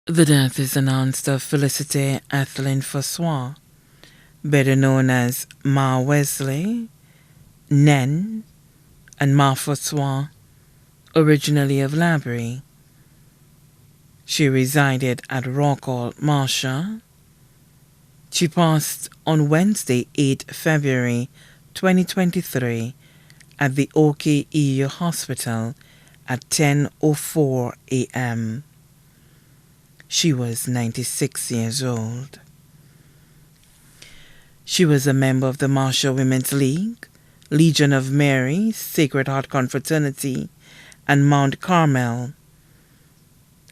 The death is announced of Felicite Ethelyn Francois, better known as Ma Wesley, Nen, and Ma Francois, originally of Labrie. She resided at Rockall, Marsha. She passed on Wednesday, 8 February 2023 at the OKEU Hospital at 10:04 a.m. She was 96 years old. She was a member of the Marshall Women's League, Legion of Mary, Sacred Heart Confraternity, and Mount Carmel.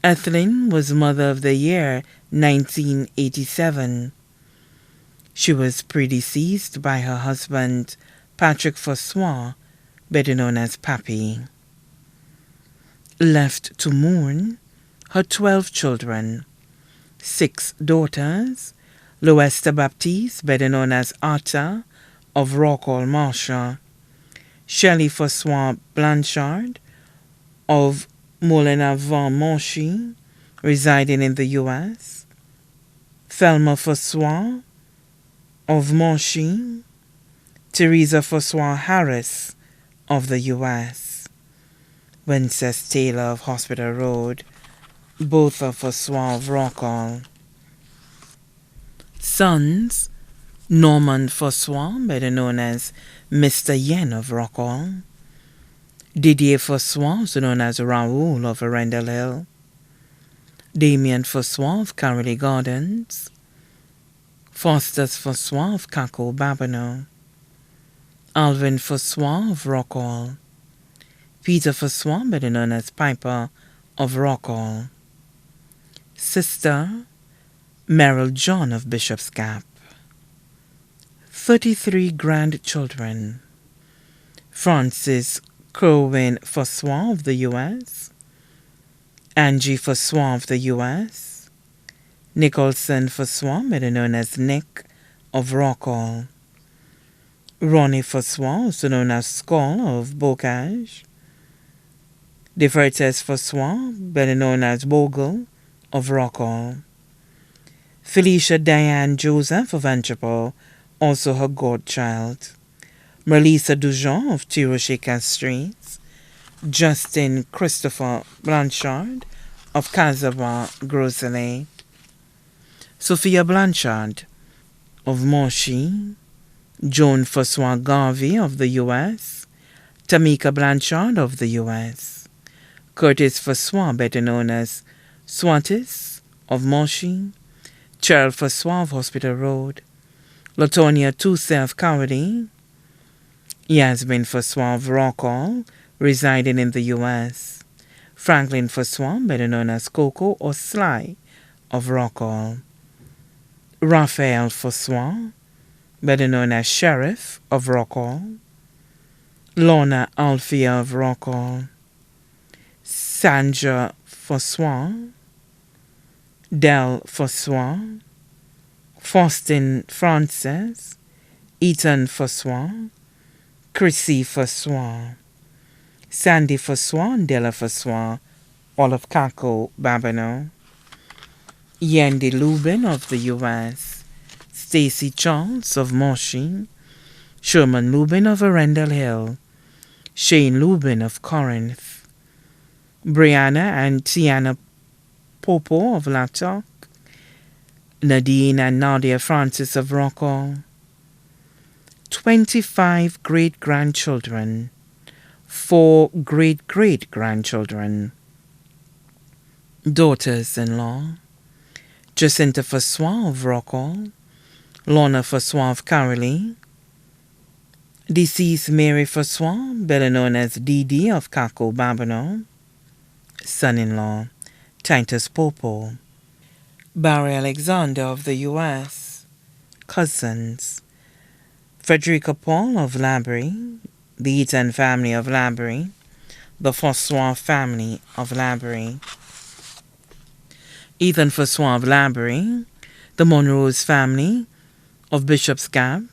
Ethelyn was Mother of the Year 1987. She was predeceased by her husband, Patrick Francois, better known as Pappy. Left to mourn her 12 children, 6 daughters, Loesta Baptiste, better known as Atta, of Rockall, Marsha, Shelley Francois Blanchard, of Moulin-à-Vent, residing in the U.S., Thelma Francois, of Monchy, Teresa Francois Harris, of the U.S., Wences Taylor of Hospital Road, both of Francois of Rockall. Sons, Norman Francois, better known as Mr. Yen of Rockall, Didier Francois, also known as Raoul of Arundel Hill, Damien Francois of Carolee Gardens, Faustus Francois of Kako Babino, Alvin Francois of Rockall, Peter Francois, better known as Piper of Rockall, Sister Merrill John of Bishop's Gap. 33 grandchildren: Francis Kerwin Francois of the U.S., Angie Francois of the U.S., Nicholson Francois, better known as Nick, of Rockall, Ronnie Francois, also known as Skull, of Bocage, DeFreites Francois, better known as Bogle, of Rockall, Felicia Diane Joseph of Antwerp, also her godchild, Melissa Dujon of Tiroshika Streets, Justin Christopher Blanchard of Casabah, Grosley, Sophia Blanchard of Monchy, Joan Francois Garvey of the U.S., Tamika Blanchard of the U.S., Curtis Francois, better known as Swantis of Monchy, Cheryl Francois of Hospital Road, Latonia Toussaint of Carolee, Yasmin Francois of Rockall, residing in the U.S., Franklin Francois, better known as Coco or Sly, of Rockall, Raphael Francois, better known as Sheriff, of Rockall, Lorna Alfia of Rockall, Sandra Francois, Del Francois, Faustin Frances, Ethan Francois, Chrissy Francois, Sandy Francois and Della Francois, all of Kako Babino, Yandy Lubin of the U.S., Stacy Charles of Monchy, Sherman Lubin of Arundel Hill, Shane Lubin of Corinth, Brianna and Tiana Popo of Laptock, Nadine and Nadia Francis of Rockall, 25 great-grandchildren, 4 great-great-grandchildren, daughters-in-law, Jacinta Francois of Rockall, Lorna Francois of Carolee, deceased Mary Francois, better known as Dee of Kako Babino, son-in-law, Titus Popo, Barry Alexander of the U.S., cousins, Frederica Paul of Labrie, the Eaton family of Labrie, the Francois family of Labrie, Ethan Francois of Labrie, the Monroe's family of Bishop's Gap,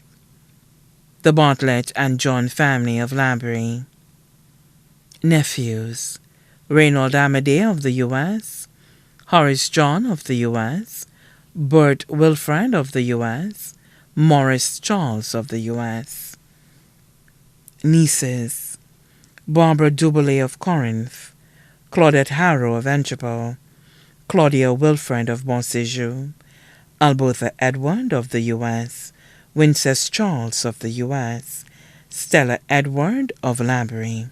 the Bartlett and John family of Labrie, nephews, Reynold Amadei of the U.S., Horace John of the U.S., Bert Wilfred of the U.S., Morris Charles of the U.S. Nieces: Barbara Duberly of Corinth, Claudette Harrow of Antwerp, Claudia Wilfred of Bonséjour, Albertha Edward of the U.S., Winces Charles of the U.S., Stella Edward of Labrie.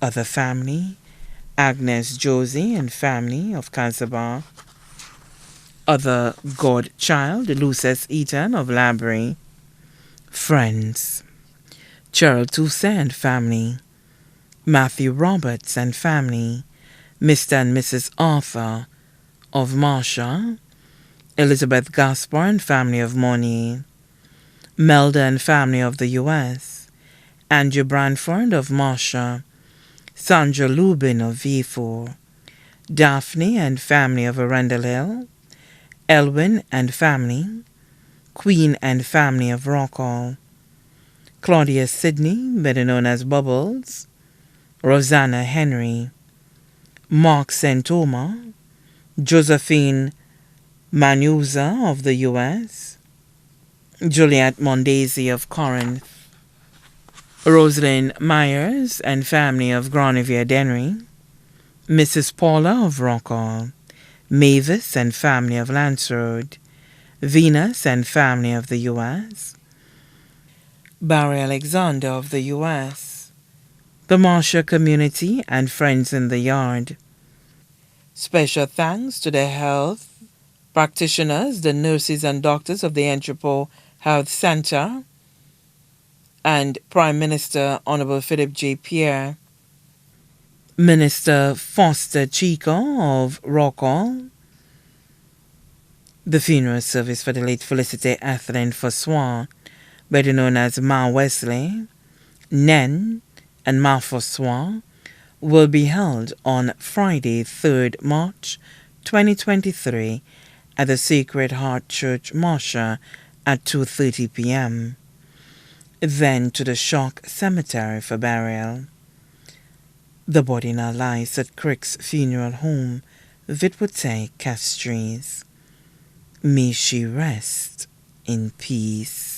Other family: Agnes Josie and family of Casabar. Other godchild: Luces Eaton of Labrie. Friends: Cheryl Toussaint and family, Matthew Roberts and family, Mr. and Mrs. Arthur of Marcia, Elizabeth Gaspar and family of Monier, Melda and family of the U.S., Andrew Branford of Marcia, Sandra Lubin of V4, Daphne and family of Arundel Hill, Elwin and family, Queen and family of Rockall, Claudia Sidney, better known as Bubbles, Rosanna Henry, Mark Santoma, Josephine Manuza of the U.S., Juliette Mondesi of Corinth, Rosalind Myers and family of Granivier Dennery, Mrs. Paula of Rockall, Mavis and family of Lance Road, Venus and family of the U.S., Barry Alexander of the U.S., the Marcia community and friends in the yard. Special thanks to the health practitioners, the nurses and doctors of the Entrepot Health Center, and Prime Minister Honorable Philip J. Pierre, Minister Foster Chico of Rockall, the funeral service for the late Felicite Ethelyn Francois, better known as Ma Wesley, Nen, and Ma Francois, will be held on Friday, 3rd March 2023 at the Sacred Heart Church, Marcia, at 2:30 p.m. Then to the Shock Cemetery for burial. The body now lies at Crick's Funeral Home, Vitwote, Castries. May she rest in peace.